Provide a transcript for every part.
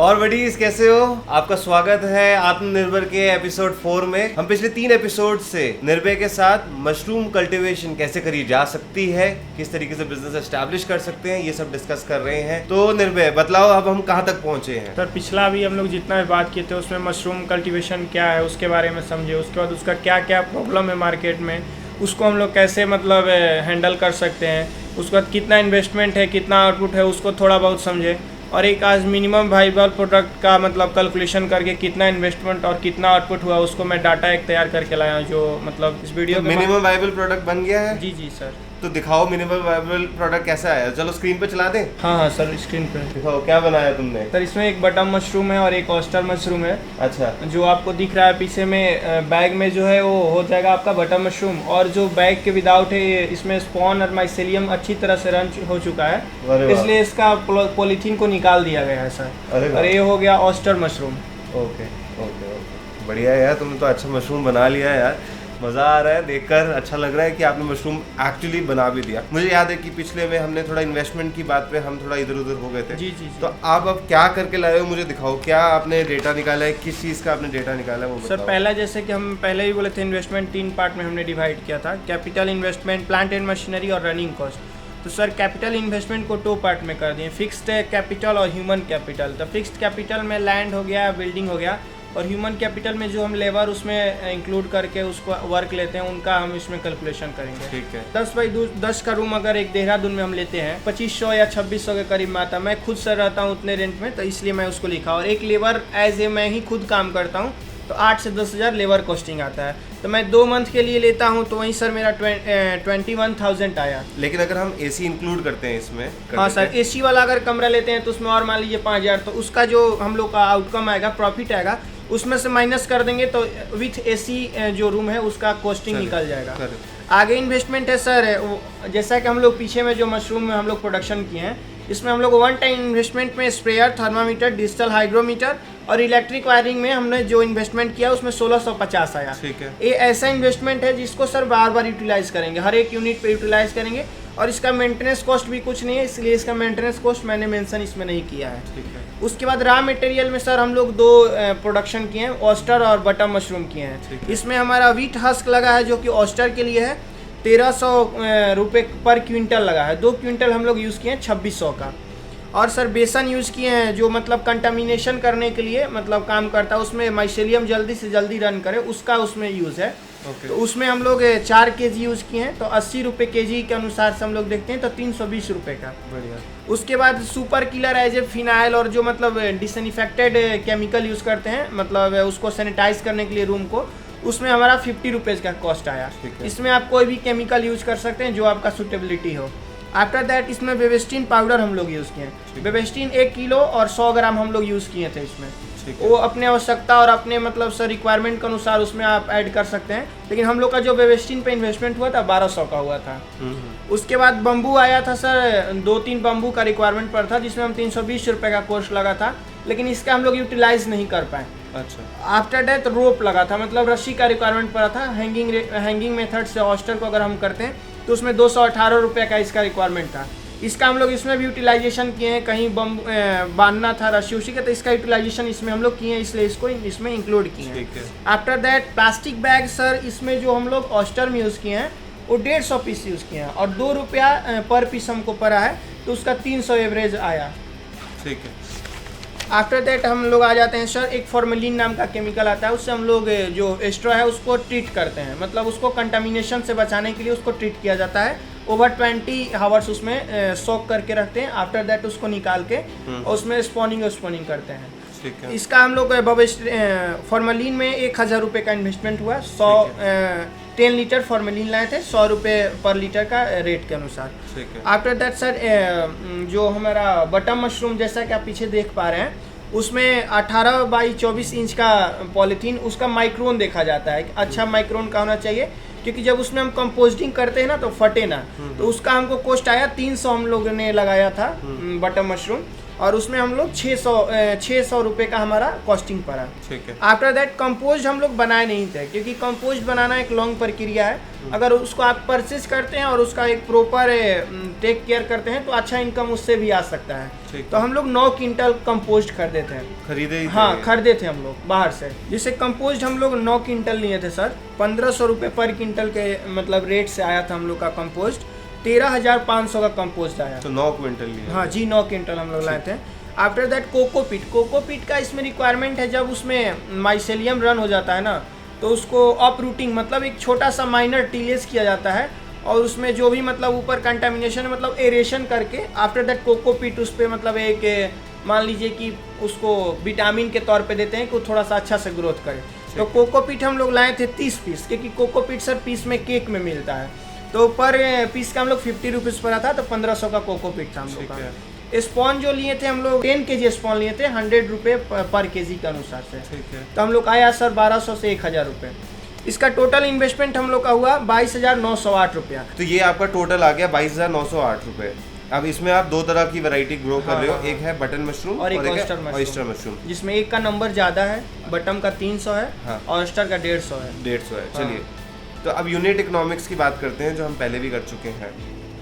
और बडीज कैसे हो? आपका स्वागत है आत्मनिर्भर के एपिसोड 4 में। हम पिछले 3 एपिसोड से निर्भय के साथ मशरूम कल्टीवेशन कैसे करी जा सकती है, किस तरीके से बिजनेस एस्टैब्लिश कर सकते हैं, ये सब डिस्कस कर रहे हैं। तो निर्भय बतलाओ, अब हम कहाँ तक पहुँचे हैं? सर पिछला भी हम लोग जितना भी बात किए थे उसमें मशरूम कल्टीवेशन क्या है उसके बारे में समझे, उसके बाद उसका क्या क्या प्रॉब्लम है मार्केट में, उसको हम लोग कैसे मतलब हैंडल कर सकते हैं, उसके बाद कितना इन्वेस्टमेंट है, कितना आउटपुट है, उसको थोड़ा बहुत समझे। और एक आज मिनिमम वाइबल प्रोडक्ट का मतलब कैलकुलेशन करके कितना इन्वेस्टमेंट और कितना आउटपुट हुआ उसको मैं डाटा एक तैयार करके लाया हूँ, जो मतलब इस वीडियो तो मिनिमम वाइबल प्रोडक्ट बन गया है? जी जी सर। तो दिखाओ मिनिमम वाइबल प्रोडक्ट कैसा है। चलो स्क्रीन पे चला दें। हाँ सर स्क्रीन पे दिखाओ क्या बनाया तुमने। सर इसमें एक बटन मशरूम है और एक ऑयस्टर मशरूम है। अच्छा, जो आपको दिख रहा है पीछे में बैग में जो है वो हो जाएगा आपका बटन मशरूम, और जो बैग के विदाउट है इसमें स्पॉन और माइसेलियम अच्छी तरह से रन हो चुका है, इसलिए इसका पॉलीथीन को निकाल दिया गया है सर। और ये हो गया oyster mushroom. Okay okay okay, बढ़िया है यार, तुमने तो अच्छा मशरूम बना लिया है यार। मज़ा आ रहा है देखकर, अच्छा लग रहा है कि आपने मशरूम एक्चुअली बना भी दिया। मुझे याद है कि पिछले में हमने थोड़ा इन्वेस्टमेंट की बात पे हम थोड़ा इधर उधर हो गए थे। जी जी जी। तो आप अब क्या करके लाए हो, मुझे दिखाओ। क्या आपने डेटा निकाला है, किस चीज़ का आपने डेटा निकाला है वो सर बताओ। पहला जैसे कि हम पहले ही बोले थे, इन्वेस्टमेंट 3 पार्ट में हमने डिवाइड किया था, capital investment, plant and machinery और रनिंग कॉस्ट। तो सर कैपिटल इन्वेस्टमेंट को 2 पार्ट में कर दिए, फिक्स्ड कैपिटल और ह्यूमन कैपिटल। तो फिक्स्ड कैपिटल में लैंड हो गया, बिल्डिंग हो गया, और ह्यूमन कैपिटल में जो हम लेबर उसमें इंक्लूड करके उसको वर्क लेते हैं उनका हम इसमें कैलकुलेशन करेंगे। ठीक है। 10x10 का रूम अगर एक देहरादून में हम लेते हैं 2500 या 2600 के करीब में आता है। मैं खुद से रहता हूँ उतने रेंट में, तो इसलिए मैं उसको लिखा। और एक लेबर एज ए मैं ही खुद काम करता हूँ तो 8 से 10 हज़ार लेबर कॉस्टिंग आता है। तो मैं 2 मंथ के लिए लेता हूँ तो वहीं सर मेरा 21,000 आया। लेकिन अगर हम एसी इंक्लूड करते हैं इसमें, हाँ सर, एसी वाला अगर कमरा लेते हैं तो उसमें और मान लीजिए 5,000, तो उसका जो हम लोग का आउटकम आएगा, प्रॉफिट आएगा, उसमें से माइनस कर देंगे तो विथ एसी जो रूम है उसका कॉस्टिंग निकल जाएगा। आगे इन्वेस्टमेंट है सर, जैसा कि हम लोग पीछे में जो मशरूम में हम लोग प्रोडक्शन किए हैं, इसमें हम लोग 1 टाइम इन्वेस्टमेंट में स्प्रेयर, थर्मामीटर, डिजिटल हाइग्रोमीटर और इलेक्ट्रिक वायरिंग में हमने जो इन्वेस्टमेंट किया उसमें 1650 आया। ठीक है। ये ऐसा इन्वेस्टमेंट है जिसको सर बार बार यूटिलाइज करेंगे, हर एक यूनिट पे यूटिलाइज करेंगे, और इसका मेंटेनेंस कॉस्ट भी कुछ नहीं है, इसलिए इसका मेंटेनेंस कॉस्ट मैंने मेंशन इसमें नहीं किया है। ठीक है। उसके बाद रॉ मटेरियल में सर हम लोग 2 प्रोडक्शन किए हैं, ऑयस्टर और बटन मशरूम किए हैं। इसमें हमारा व्हीट हस्क लगा है जो कि ऑयस्टर के लिए है, 1300 रुपये पर क्विंटल लगा है। 2 क्विंटल हम लोग यूज़ किए हैं 2600 का। और सर बेसन यूज़ किए हैं जो मतलब कंटामिनेशन करने के लिए मतलब काम करता है, उसमें माइसेलियम जल्दी से जल्दी रन करे उसका उसमें यूज़ है। तो उसमें हम लोग 4 केजी यूज़ किए हैं, तो 80 रुपये केजी के अनुसार से हम लोग देखते हैं तो 320 रुपये का। बढ़िया। उसके बाद super killer as a phenyl और जो मतलब डिसइंफेक्टेड केमिकल यूज़ करते हैं, मतलब उसको सैनिटाइज करने के लिए रूम को, उसमें हमारा 50 रुपीज़ का कॉस्ट आया। इसमें आप कोई भी केमिकल यूज़ कर सकते हैं जो आपका सूटेबिलिटी हो। आफ्टर दैट इसमें बेबेस्टीन पाउडर हम लोग यूज़ किए हैं। बेबेस्टीन 1 किलो और 100 ग्राम हम लोग यूज़ किए थे इसमें। वो अपने आवश्यकता और अपने मतलब सर रिक्वायरमेंट के अनुसार उसमें आप ऐड कर सकते हैं, लेकिन हम लोग का जो बेबेस्टीन पे इन्वेस्टमेंट हुआ था 1200 का हुआ था। उसके बाद बम्बू आया था सर, 2-3 बम्बू का रिक्वायरमेंट पर था, जिसमें हम 320 रुपये का कोर्स लगा था, लेकिन इसका हम लोग यूटिलाइज नहीं कर पाए। अच्छा। आफ्टर डेथ रोप लगा था, मतलब रस्सी का रिक्वायरमेंट पड़ा था। हैंगिंग मेथड से ऑयस्टर को अगर हम करते हैं तो उसमें 218 रुपये का इसका रिक्वायरमेंट था। इसका हम लोग इसमें भी यूटिलाइजेशन किए हैं, कहीं बांधना था रस्सी उसी का, तो इसका यूटिलाइजेशन इसमें हम लोग किए हैं, इसलिए इसको इसमें इंक्लूड किए हैं। After that plastic bag sir, इसमें जो हम लोग ऑयस्टर में यूज़ किए हैं वो 150 पीस यूज़ किए हैं, और 2 रुपया पर पीस हमको पड़ा है, तो उसका 300 एवरेज आया। ठीक है। आफ्टर दैट हम लोग आ जाते हैं सर, एक फॉर्मेलिन नाम का केमिकल आता है, उससे हम लोग जो एस्ट्रो है उसको ट्रीट करते हैं, मतलब उसको कंटामिनेशन से बचाने के लिए उसको ट्रीट किया जाता है। ओवर 20 आवर्स उसमें सोक करके रखते हैं। आफ्टर दैट उसको निकाल के उसमें स्पॉनिंग करते हैं। ठीक है। इसका हम लोग फॉर्मेलिन में 1000 रुपये का इन्वेस्टमेंट हुआ। 10 लीटर फॉर्मेलिन लाए थे, 100 रुपये पर लीटर का रेट के अनुसार। आफ्टर दैट सर जो हमारा बटन मशरूम जैसा कि आप पीछे देख पा रहे हैं, उसमें 18 बाई 24 इंच का पॉलीथीन, उसका माइक्रोन देखा जाता है, अच्छा माइक्रोन का होना चाहिए, क्योंकि जब उसमें हम कंपोस्टिंग करते हैं ना तो फटे ना। तो उसका हमको कॉस्ट आया 300 हम लोगों ने लगाया था बटन मशरूम। और उसमें हम लोग 600 रुपये का हमारा कॉस्टिंग पड़ा। ठीक है। आफ्टर दैट कंपोस्ट हम लोग बनाए नहीं थे, क्योंकि कंपोस्ट बनाना एक लॉन्ग प्रक्रिया है। अगर उसको आप परचेज करते हैं और उसका एक प्रॉपर टेक केयर करते हैं तो अच्छा इनकम उससे भी आ सकता है। तो हम लोग 9 क्विंटल कंपोस्ट खरीदे थे। खरीदे थे हम लोग बाहर से। जैसे कंपोस्ट हम लोग 9 क्विंटल लिए थे सर, 1500 रुपये पर क्विंटल के मतलब रेट से आया था हम लोग का कंपोस्ट। 13,500 का कंपोस्ट आया। तो 9 क्विंटल लिए? हाँ जी, 9 क्विंटल हम लोग लाए थे। आफ्टर दैट कोकोपीट का इसमें रिक्वायरमेंट है, जब उसमें माइसेलियम रन हो जाता है ना तो उसको अपरूटिंग मतलब एक छोटा सा माइनर टीलेस किया जाता है और उसमें जो भी मतलब ऊपर कंटामिनेशन मतलब एरेशन करके आफ्टर दैट कोकोपीट उस पर मतलब एक मान लीजिए कि उसको विटामिन के तौर पे देते हैं कि वो थोड़ा सा अच्छा से ग्रोथ करे। तो कोकोपीट हम लोग लाए थे 30 पीस, क्योंकि कोकोपीट सर पीस में केक में मिलता है। तो पर पीस का हम लोग 50 रुपीज़ पड़ा था, तो 1500 का कोकोपीट था हम लोग का। स्पॉन जो लिए थे हम लोग 10 kg स्पॉन लिए थे 100 रुपये पर केजी के अनुसार से। ठीक है। तो हम लोग आया सर 1200 से 1000 रुपये। इसका टोटल इन्वेस्टमेंट हम लोग का हुआ 22,908 रुपया। तो ये आपका टोटल आ गया 22,908 रुपये। अब इसमें आप 2 तरह की वैरायटी ग्रो कर रहे हो, एक है बटन मशरूम और एक ऑयस्टर मशरूम, जिसमें एक का नंबर ज़्यादा है, बटन का 300 है, ऑयस्टर का 150 है। 150 है। चलिए, तो अब यूनिट इकोनॉमिक्स की बात करते हैं, जो हम पहले भी कर चुके हैं।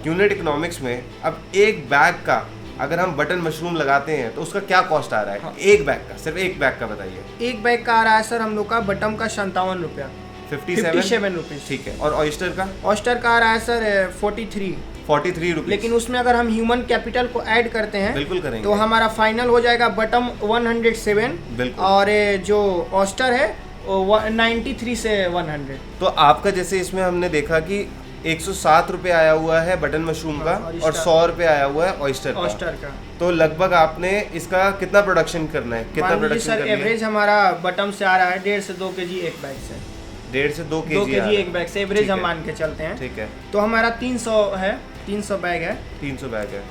यूनिट इकोनॉमिक्स में अब एक बैग का अगर हम बटन मशरूम लगाते हैं तो उसका क्या कॉस्ट आ रहा है? एक बैग का, सिर्फ एक बैग का बताइए। एक बैग का आ रहा है सर हम लोग का बटन का 57 रुपया, 57 रुपीज़। ठीक है। और ऑयस्टर का? ऑयस्टर का आ रहा है सर 43 रुपीज़। लेकिन उसमें अगर हम ह्यूमन कैपिटल को ऐड करते हैं, बिल्कुल करेंगे, तो हमारा फाइनल हो जाएगा बटम 107। बिल्कुल। और जो ऑयस्टर है 93 से 100। तो आपका जैसे इसमें हमने देखा कि 107 रुपये आया हुआ है बटन मशरूम का और 100 रुपये आया हुआ है ऑयस्टर का। तो लगभग आपने इसका कितना प्रोडक्शन करना है? कितना प्रोडक्शन सर एवरेज हमारा बटम से आ रहा है 1.5 से 2 kg एक बैग से। 1.5 से 2 kg एक बैग से एवरेज हम मान के चलते हैं। ठीक है। तो हमारा 300 है, 300 बैग है। 300 बैग है।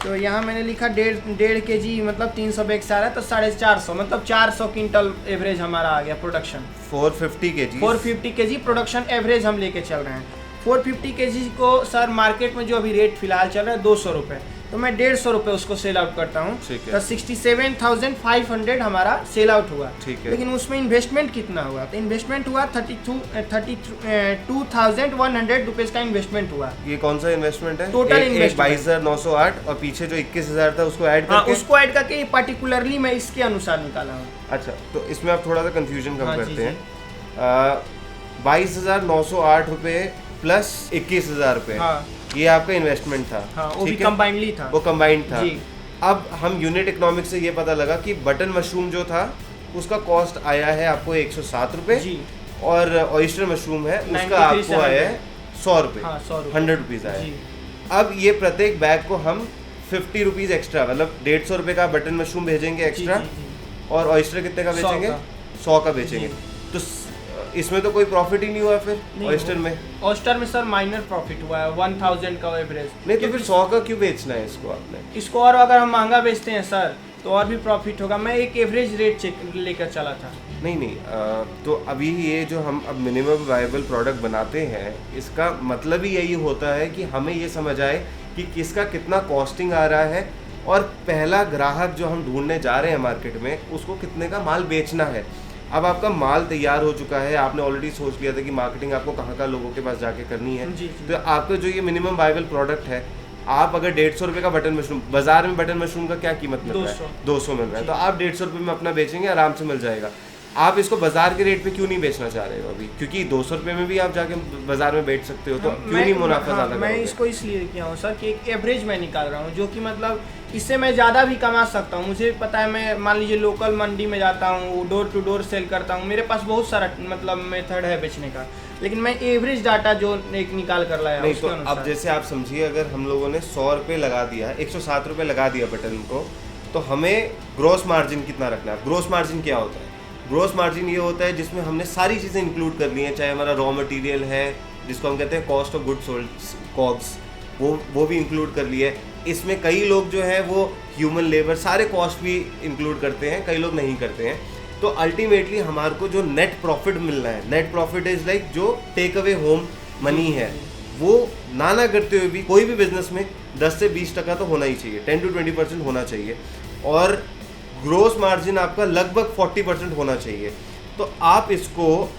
तो यहाँ मैंने लिखा 1.5 kg मतलब 300 बैग से आ रहा है, तो 450 मतलब 400 क्विंटल एवरेज हमारा आ गया प्रोडक्शन। 450 kg प्रोडक्शन एवरेज हम लेके चल रहे हैं। 450 kg को सर मार्केट में जो अभी रेट फिलहाल चल रहा है 200 रुपये, तो मैं 150 रुपये उसको सेल आउट करता हूँ। तो 67,500 हमारा सेल आउट हुआ। ठीक है। लेकिन उसमें इन्वेस्टमेंट कितना हुआ? तो इन्वेस्टमेंट हुआ 32,100 रुपीज़ का इन्वेस्टमेंट हुआ। ये कौन सा इन्वेस्टमेंट है? टोटल इन्वेस्टमेंट 22,908 और पीछे जो 21,000 था उसको ऐड करके? उसको ऐड करके पर्टिकुलरली मैं इसके अनुसार निकाला हूँ। अच्छा, तो इसमें आप थोड़ा सा कंफ्यूजन कम करते हैं। 22,908 रुपये प्लस 21,000 रुपये, ये आपका इन्वेस्टमेंट था। वो भी कंबाइंडली था। वो कंबाइंड था। अब हम यूनिट इकोनॉमिक्स से ये पता लगा कि बटन मशरूम जो था उसका कॉस्ट आया है आपको 107 रुपये और ऑयस्टर मशरूम है उसका आपको आया है 100 रुपये, 100 रुपीज़ आया। अब ये प्रत्येक बैग को हम 50 रुपीज़ एक्स्ट्रा मतलब 150 रुपये का बटन मशरूम भेजेंगे एक्स्ट्रा और ऑयस्टर कितने का बेचेंगे? 100 का बेचेंगे। तो इसमें तो कोई प्रॉफिट ही नहीं हुआ फिर ऑयस्टर में? ऑयस्टर में सर माइनर प्रॉफिट हुआ है 1000 का एवरेज। नहीं तो फिर 100 का क्यों बेचना है इसको आपने? इसको और अगर हम महंगा बेचते हैं सर तो और भी प्रॉफिट होगा। मैं एक एवरेज रेट लेकर चला था। नहीं, तो अभी ये जो हम अब मिनिमम वायबल प्रोडक्ट बनाते हैं इसका मतलब ही यही होता है कि हमें ये समझ आए कि किसका कितना कॉस्टिंग आ रहा है और पहला ग्राहक जो हम ढूंढने जा रहे हैं मार्केट में उसको कितने का माल बेचना है। अब आपका माल तैयार हो चुका है, आपने ऑलरेडी सोच लिया था कि मार्केटिंग आपको कहाँ लोगों के पास जाके करनी है। तो आपका जो ये मिनिमम वायबल प्रोडक्ट है, आप अगर 150 रुपये का बटन मशरूम, बाजार में बटन मशरूम का क्या कीमत मिल रहा है? 200 मिल रहा है। तो आप 150 रुपये में अपना बेचेंगे, आराम से मिल जाएगा। आप इसको बाजार के रेट पे क्यों नहीं बेचना चाह रहे हो अभी? क्योंकि 200 रुपये में भी आप जाके बाजार में बेच सकते हो, तो क्यों नहीं मुनाफा ज़्यादा? मैं इसको इसलिए किया हूँ सर कि एक एवरेज मैं निकाल रहा हूँ, जो कि मतलब इससे मैं ज़्यादा भी कमा सकता हूँ। मुझे पता है, मैं मान लीजिए लोकल मंडी में जाता हूँ, डोर टू डोर सेल करता हूँ, मेरे पास बहुत सारा मतलब मेथड है बेचने का, लेकिन मैं एवरेज डाटा जो एक निकाल कर लाया नहीं। तो अब जैसे आप समझिए, अगर हम लोगों ने 100 रुपये लगा दिया, 107 रुपये लगा दिया बटन को, तो हमें ग्रोस मार्जिन कितना रखना है? ग्रोस मार्जिन क्या होता है? ग्रोस मार्जिन ये होता है जिसमें हमने सारी चीज़ें इंक्लूड कर ली हैं, चाहे हमारा रॉ मटेरियल है जिसको हम कहते हैं cost of goods sold, COGS, वो भी इंक्लूड कर लिए। इसमें कई लोग जो है वो ह्यूमन लेबर सारे कॉस्ट भी इंक्लूड करते हैं, कई लोग नहीं करते हैं। तो अल्टीमेटली हमारे को जो नेट प्रॉफिट मिलना है, नेट प्रॉफिट इज लाइक जो टेक अवे होम मनी है, वो ना करते हुए भी कोई भी बिजनेस में 10 से 20% तो होना ही चाहिए, 10 to 20% होना चाहिए। और ग्रोस मार्जिन आपका लगभग 40% होना चाहिए। तो आप इसको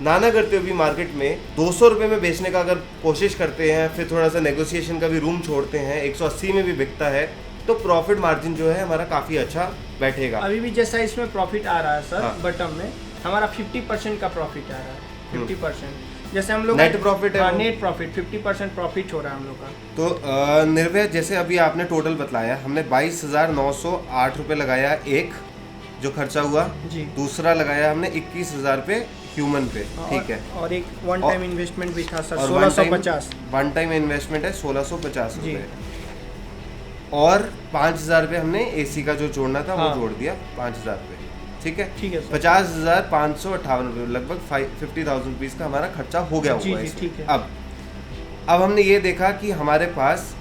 नाना करते हुए भी मार्केट में 200 रुपये में बेचने का अगर कोशिश करते हैं, फिर थोड़ा सा नेगोशिएशन का भी रूम छोड़ते हैं, 180 में भी बिकता है, तो प्रॉफिट मार्जिन जो है हमारा काफ़ी अच्छा बैठेगा। अभी भी जैसा इसमें प्रॉफिट आ रहा है सर, हाँ। बटन में हमारा 50% का प्रॉफिट आ रहा है। 50% जैसे हम लोग नेट प्रॉफिट है, नेट प्रॉफिट 50% प्रॉफिट हो रहा है हम लोग का। तो निर्भय जैसे अभी आपने टोटल बतलाया, हमने 22,908 रुपये लगाया एक जो खर्चा हुआ जी, दूसरा लगाया हमने 21,000 पे ह्यूमन पे, ठीक है, और एक वन टाइम इन्वेस्टमेंट भी था सर, और 1650 वन टाइम इन्वेस्टमेंट है 1650 जी, रुपये, और 5,000 रुपये हमने एसी का जो जोड़ना था हाँ, वो जोड़ दिया 5,000 रुपये, ठीक है, ठीक है सर। 50,558 रुपये, लगभग 50,000 रुपीज़ का हमारा खर्चा हो गया जी हुआ है जी, इसमें। ठीक है। अब हमने ये देखा कि हमारे पास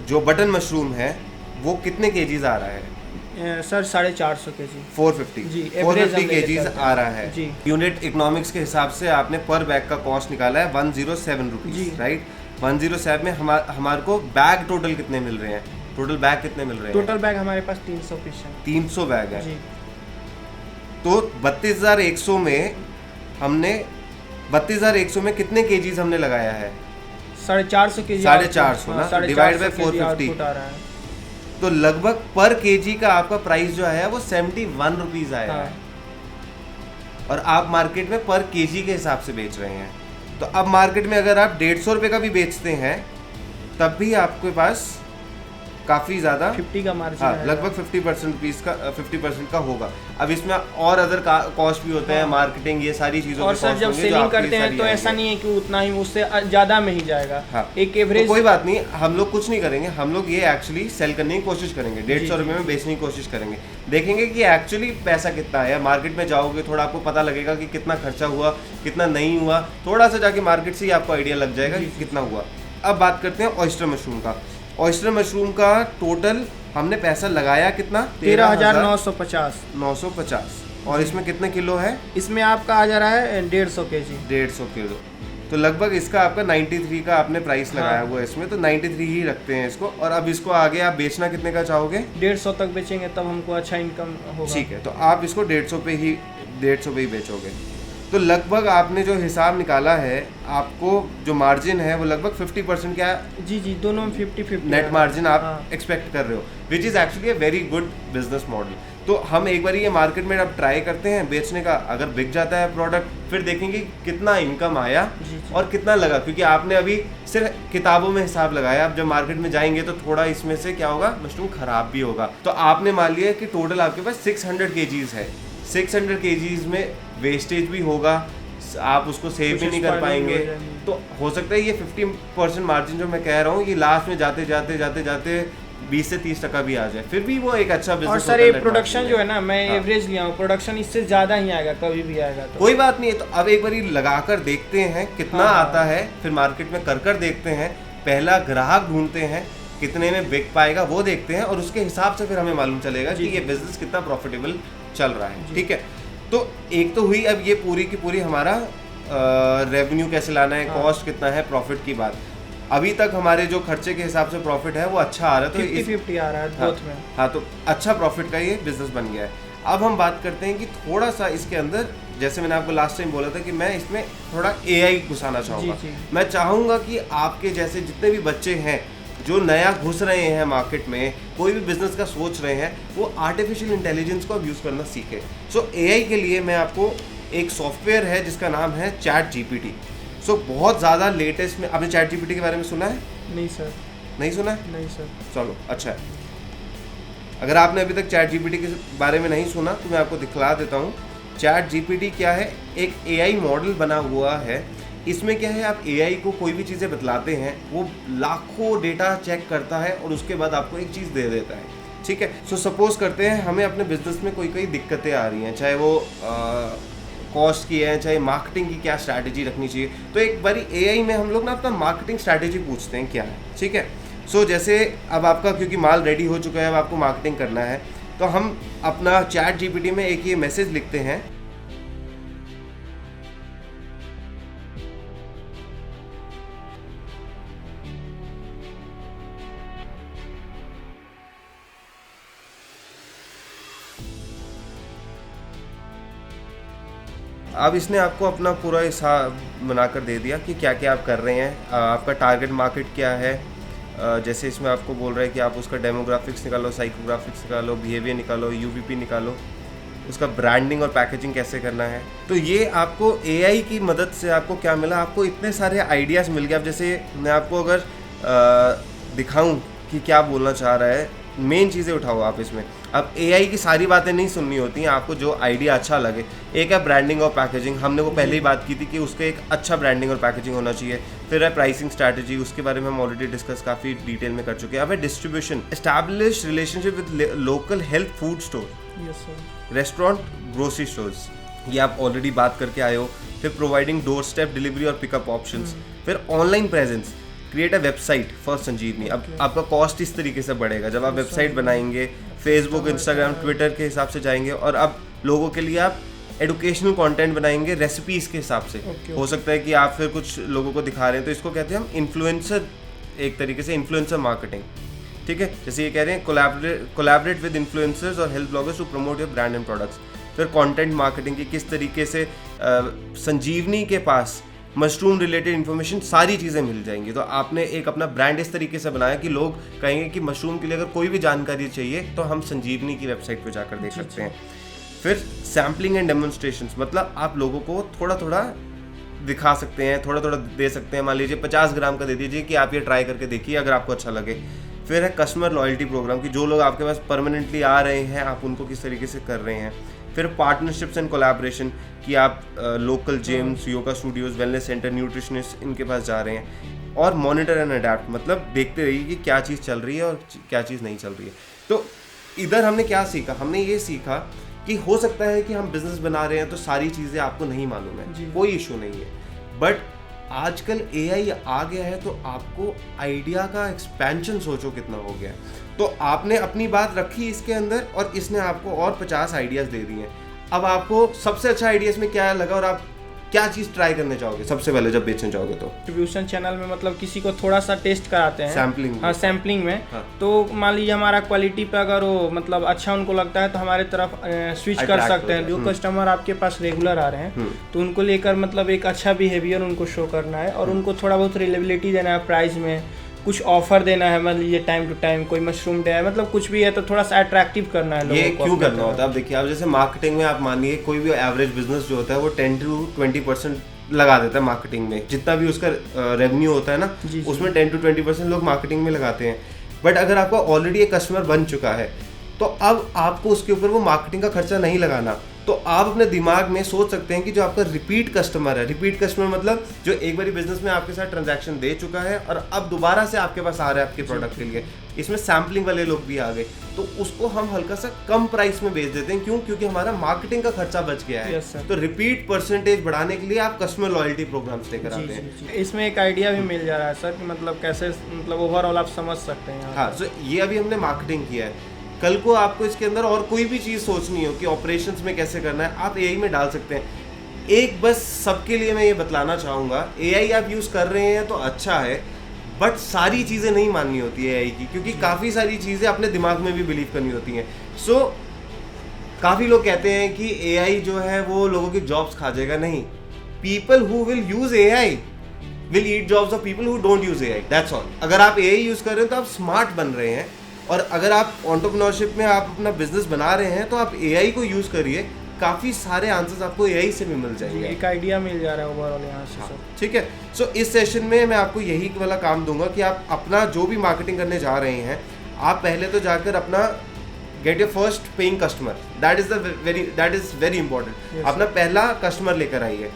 जो बटन मशरूम है वो कितने केजीज आ रहा है, सर 450 केजी 450 जी, 450 average केजीज हम लेके आ रहा है जी। यूनिट इकोनॉमिक्स के हिसाब से आपने पर बैग का कॉस्ट निकाला है 107 रुपीज, जी। राइट। 107 में हमारे को बैग टोटल कितने मिल रहे हैं, टोटल बैग कितने मिल रहे हैं? टोटल बैग हमारे पास 300 पीस है। 300 बैग है, जी, तो 32,100 में हमने 32,100 में कितने केजीज हमने लगाया है? 450 केजी 450 ना, डिवाइड बाय 450, आ रहा है। तो लगभग पर केजी का आपका प्राइस जो है वो 71 रुपीज आया हाँ। है, और आप मार्केट में पर केजी के हिसाब से बेच रहे हैं। तो अब मार्केट में अगर आप 150 रुपये का भी बेचते हैं तब भी आपके पास काफ़ी ज़्यादा 50 का मार्जिन हाँ है लगभग 50% का होगा। अब इसमें और अदर कॉस्ट भी होते हैं, हाँ। मार्केटिंग, ये सारी चीज़ों और के सर cost जब होंगे जो सेलिंग आपकी करते हैं सारी तो ऐसा आएंगे। नहीं है कि उतना ही, उससे ज़्यादा में ही जाएगा। हाँ। एक तो एवरेज कोई बात नहीं, हम लोग कुछ नहीं करेंगे, हम लोग ये एक्चुअली सेल करने की कोशिश करेंगे, जी, 150 रुपये में बेचने की कोशिश करेंगे, देखेंगे कि एक्चुअली पैसा कितना है। मार्केट में जाओगे थोड़ा आपको पता लगेगा कि कितना खर्चा हुआ कितना नहीं हुआ, थोड़ा सा जाके मार्केट से ही आपको आइडिया लग जाएगा कि कितना हुआ। अब बात करते हैं ऑयस्टर मशरूम का। ऑयस्टर मशरूम का टोटल हमने पैसा लगाया कितना? 13,950। और इसमें कितने किलो है? इसमें आपका आ जा रहा है 150 केजी। 150 किलो, तो लगभग इसका आपका 93 का आपने प्राइस लगाया हाँ। हुआ है इसमें, तो 93 ही रखते हैं इसको। और अब इसको आगे आप बेचना कितने का चाहोगे? 150 तक बेचेंगे तब हमको अच्छा इनकम होगा। ठीक है, तो आप इसको 150 पे ही बेचोगे। तो लगभग आपने जो हिसाब निकाला है, आपको जो मार्जिन है वो लगभग 50% क्या जी जी, दोनों में 50-50 नेट मार्जिन आप हाँ। एक्सपेक्ट कर रहे हो, which is actually a very good business model. तो हम एक बार ये मार्केट में अब ट्राई करते हैं बेचने का, अगर बिक जाता है प्रोडक्ट फिर देखेंगे कितना इनकम आया जी, जी। और कितना लगा, क्योंकि आपने अभी सिर्फ किताबों में हिसाब लगाया। अब जब मार्केट में जाएंगे तो थोड़ा इसमें से क्या होगा, मशरूम खराब भी होगा। तो आपने मान लिया कि टोटल आपके पास 600 केजीज है, 600 केजीज में वेस्टेज भी होगा, आप उसको सेव भी नहीं कर पाएंगे। तो हो सकता है ये 50% मार्जिन जो मैं कह रहा हूँ ये लास्ट में जाते जाते 20 से 30% भी आ जाए, फिर भी वो एक अच्छा बिजनेस। और सर ये प्रोडक्शन जो है ना, मैं हाँ। एवरेज लिया हूँ, प्रोडक्शन इससे ज़्यादा ही आएगा, कभी भी आएगा तो कोई बात नहीं है। तो अब एक बारी लगा कर देखते हैं कितना हाँ। आता है, फिर मार्केट में कर देखते हैं, पहला ग्राहक ढूंढते हैं, कितने में बिक पाएगा वो देखते हैं, और उसके हिसाब से फिर हमें मालूम चलेगा कि ये बिजनेस कितना प्रॉफिटेबल चल रहा है। ठीक है, तो एक तो हुई अब ये पूरी की पूरी हमारा रेवेन्यू कैसे लाना है, हाँ। कॉस्ट कितना है, प्रॉफिट की बात। अभी तक हमारे जो खर्चे के हिसाब से प्रॉफिट है वो अच्छा आ रहा है, तो 50-50 आ रहा है हाँ, बोथ में। हाँ, तो अच्छा प्रॉफिट का ये बिजनेस बन गया है। अब हम बात करते हैं कि थोड़ा सा इसके अंदर, जैसे मैंने आपको लास्ट टाइम बोला था कि मैं इसमें थोड़ा AI घुसाना चाहूँगा। जी, जी। मैं चाहूँगा कि आपके जैसे जितने भी बच्चे हैं जो नया घुस रहे हैं मार्केट में, कोई भी बिजनेस का सोच रहे हैं, वो आर्टिफिशियल इंटेलिजेंस को अब यूज़ करना सीखे। सो AI के लिए मैं आपको एक सॉफ्टवेयर है जिसका नाम है ChatGPT। सो बहुत ज़्यादा लेटेस्ट में, आपने ChatGPT के बारे में सुना है? नहीं सर, नहीं सुना है? नहीं सर। चलो अच्छा है, अगर आपने अभी तक ChatGPT के बारे में नहीं सुना तो मैं आपको दिखला देता हूँ। ChatGPT क्या है, एक AI मॉडल बना हुआ है। इसमें क्या है, आप AI को कोई भी चीज़ें बतलाते हैं, वो लाखों डेटा चेक करता है और उसके बाद आपको एक चीज़ दे देता है। ठीक है, सो सपोज करते हैं हमें अपने बिजनेस में कोई दिक्कतें आ रही हैं, चाहे वो कॉस्ट की है, चाहे मार्केटिंग की क्या स्ट्रैटेजी रखनी चाहिए। तो एक बारी AI में हम लोग ना अपना मार्केटिंग स्ट्रैटेजी पूछते हैं क्या है। ठीक है, सो जैसे अब आपका क्योंकि माल रेडी हो चुका है, अब आपको मार्केटिंग करना है, तो हम अपना ChatGPT में एक ये मैसेज लिखते हैं, अब इसने आपको अपना पूरा हिसाब बनाकर दे दिया कि क्या क्या आप कर रहे हैं, आपका टारगेट मार्केट क्या है। जैसे इसमें आपको बोल रहा है कि आप उसका डेमोग्राफिक्स निकालो, साइकोग्राफिक्स निकालो, बिहेवियर निकालो, यूवीपी निकालो, उसका ब्रांडिंग और पैकेजिंग कैसे करना है। तो ये आपको एआई की मदद से आपको क्या मिला, आपको इतने सारे आइडियाज़ मिल गए। अब जैसे मैं आपको अगर दिखाऊं कि क्या बोलना चाह रहा है, मेन चीज़ें उठाओ आप इसमें। अब एआई की सारी बातें नहीं सुननी होती हैं, आपको जो आइडिया अच्छा लगे। एक है ब्रांडिंग और पैकेजिंग, हमने वो पहले ही बात की थी कि उसका एक अच्छा ब्रांडिंग और पैकेजिंग होना चाहिए। फिर है प्राइसिंग स्ट्रैटेजी, उसके बारे में हम ऑलरेडी डिस्कस काफ़ी डिटेल में कर चुके हैं। अब है distribution, establish relationship with local health food store, restaurant, grocery stores, ये आप ऑलरेडी बात करके आए हो। फिर प्रोवाइडिंग डोर स्टेप डिलीवरी और पिकअप ऑप्शंस। फिर online presence, create a website for Sanjeevani. अब आपका कॉस्ट इस तरीके से बढ़ेगा जब आप वेबसाइट बनाएंगे, फेसबुक, इंस्टाग्राम, ट्विटर के हिसाब से जाएंगे, और अब लोगों के लिए आप एडुकेशनल कंटेंट बनाएंगे रेसिपीज़ के हिसाब से। हो सकता है कि आप फिर कुछ लोगों को दिखा रहे हैं, तो इसको कहते हैं हम इन्फ्लुएंसर, एक तरीके से इन्फ्लुएंसर मार्केटिंग, ठीक है। जैसे ये कह रहे हैं कोलैबोरेट विद इन्फ्लुएंसर्स और health bloggers to promote your brand and products. फिर कंटेंट मार्केटिंग की किस तरीके से संजीवनी के पास मशरूम रिलेटेड इन्फॉर्मेशन सारी चीज़ें मिल जाएंगी। तो आपने एक अपना ब्रांड इस तरीके से बनाया कि लोग कहेंगे कि मशरूम के लिए अगर कोई भी जानकारी चाहिए तो हम संजीवनी की वेबसाइट पर जाकर देख सकते हैं। फिर सैम्पलिंग एंड डेमोन्स्ट्रेशंस, मतलब आप लोगों को थोड़ा थोड़ा दिखा सकते हैं, थोड़ा थोड़ा दे सकते हैं। मान लीजिए 50 ग्राम का दे दीजिए कि आप ये ट्राई करके देखिए अगर आपको अच्छा लगे। फिर है कस्टमर लॉयल्टी प्रोग्राम, कि जो लोग आपके पास परमानेंटली आ रहे हैं आप उनको किस तरीके से कर रहे हैं। फिर पार्टनरशिप्स एंड कोलैबोरेशन, कि आप local gyms, yoga studios, wellness centre, nutritionist, इनके पास जा रहे हैं। और मॉनिटर एंड अडेप्ट, मतलब देखते रहिए कि क्या चीज़ चल रही है और क्या चीज़ नहीं चल रही है। तो इधर हमने क्या सीखा, हमने ये सीखा कि हो सकता है कि हम बिजनेस बना रहे हैं तो सारी चीज़ें आपको नहीं मालूम है, कोई इशू नहीं है। बट आजकल एआई आ गया है तो आपको आइडिया का एक्सपेंशन सोचो कितना हो गया है। तो आपने अपनी बात रखी इसके अंदर और इसने आपको और 50 आइडियाज़ दे दिए। अब आपको सबसे अच्छा आइडिया इसमें क्या लगा और आप क्या चीज़ ट्राई करने चाहोगे सबसे पहले जब बेचने जाओगे? तो डिस्ट्रीब्यूशन चैनल में मतलब किसी को थोड़ा सा टेस्ट कराते हैं, सैम्पलिंग, हाँ सैम्पलिंग में। हाँ। तो मान लीजिए हमारा क्वालिटी पे अगर वो मतलब अच्छा उनको लगता है तो हमारे तरफ स्विच कर सकते हैं। जो कस्टमर आपके पास रेगुलर आ रहे हैं तो उनको लेकर मतलब एक अच्छा बिहेवियर उनको शो करना है और उनको थोड़ा बहुत रिलेबिलिटी देना है, प्राइस में कुछ ऑफर देना है, मान लीजिए टाइम टू टाइम कोई मशरूम डे है, मतलब कुछ भी है तो थोड़ा सा अट्रैक्टिव करना है लोगों को। ये क्यों करना होता है? अब देखिए, आप जैसे मार्केटिंग में आप मानिए कोई भी एवरेज बिजनेस जो होता है वो 10 to 20% लगा देता है मार्केटिंग में। जितना भी उसका रेवेन्यू होता है ना, उसमें 10 to 20% लोग मार्केटिंग में लगाते हैं। बट अगर आपका ऑलरेडी एक कस्टमर बन चुका है तो अब आपको उसके ऊपर वो मार्केटिंग का खर्चा नहीं लगाना। तो आप अपने दिमाग में सोच सकते हैं कि जो आपका रिपीट कस्टमर है, रिपीट कस्टमर मतलब जो एक बार बिजनेस में आपके साथ ट्रांजैक्शन दे चुका है और अब दोबारा से आपके पास आ रहा है आपके प्रोडक्ट के लिए, इसमें सैम्पलिंग वाले लोग भी आ गए, तो उसको हम हल्का सा कम प्राइस में बेच देते हैं। क्यों? क्योंकि हमारा मार्केटिंग का खर्चा बच गया है। तो रिपीट परसेंटेज बढ़ाने के लिए आप कस्टमर लॉयल्टी प्रोग्राम्स लेकर आते हैं। इसमें एक आइडिया भी मिल जा रहा है सर कि मतलब कैसे मतलब ओवरऑल आप समझ सकते हैं। हाँ, तो ये अभी हमने मार्केटिंग किया है। कल को आपको इसके अंदर और कोई भी चीज़ सोचनी हो कि ऑपरेशंस में कैसे करना है, आप एआई में डाल सकते हैं। एक बस सबके लिए मैं ये बतलाना चाहूँगा, एआई आप यूज़ कर रहे हैं तो अच्छा है, बट सारी चीज़ें नहीं माननी होती है एआई की, क्योंकि काफ़ी सारी चीज़ें अपने दिमाग में भी बिलीव करनी होती हैं। सो काफ़ी लोग कहते हैं कि एआई जो है वो लोगों की जॉब्स खा जाएगा। नहीं, people who will use AI will eat jobs of people who don't use AI, that's all. अगर आप एआई यूज़ कर रहे हैं तो आप स्मार्ट बन रहे हैं, और अगर आप एंटरप्रेन्योरशिप में आप अपना बिजनेस बना रहे हैं तो आप एआई को यूज़ करिए, काफ़ी सारे आंसर्स आपको एआई से भी मिल जाएंगे। एक आइडिया मिल जा रहा है ओवरऑल यहाँ से। हाँ, ठीक है। सो इस सेशन में मैं आपको यही वाला काम दूंगा कि आप अपना जो भी मार्केटिंग करने जा रहे हैं, आप पहले तो जाकर अपना get your first paying customer, that is very important. अपना पहला कस्टमर लेकर आइए।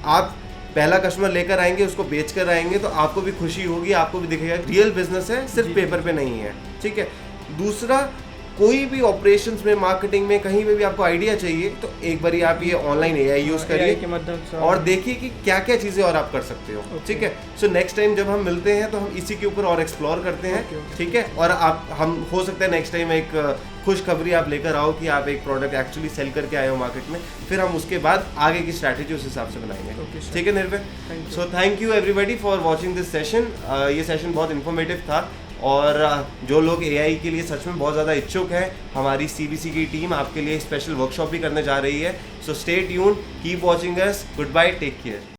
आप पहला कस्टमर लेकर आएंगे, उसको बेच कर आएंगे तो आपको भी खुशी होगी, आपको भी दिखेगा रियल बिजनेस है, सिर्फ पेपर पे नहीं है। ठीक है। दूसरा, कोई भी ऑपरेशंस में, मार्केटिंग में, कहीं पे भी आपको आइडिया चाहिए तो एक बारी आप ये ऑनलाइन एआई यूज़ करिए और देखिए कि क्या क्या चीज़ें और आप कर सकते हो। ठीक है। सो नेक्स्ट टाइम जब हम मिलते हैं तो हम इसी के ऊपर और एक्सप्लोर करते हैं। ठीक है। और हम हो सकता है नेक्स्ट टाइम एक खुशखबरी आप लेकर आओ कि आप एक प्रोडक्ट एक्चुअली सेल करके आए हो मार्केट में, फिर हम उसके बाद आगे की स्ट्रैटेजी उस हिसाब से बनाएंगे। ठीक है निर्भय? So thank you everybody for watching this session. ये सेशन बहुत इन्फॉर्मेटिव था और जो लोग AI के लिए सच में बहुत ज़्यादा इच्छुक है, हमारी CBC की टीम आपके लिए स्पेशल वर्कशॉप भी करने जा रही है। So stay tuned, keep watching us, goodbye, take care.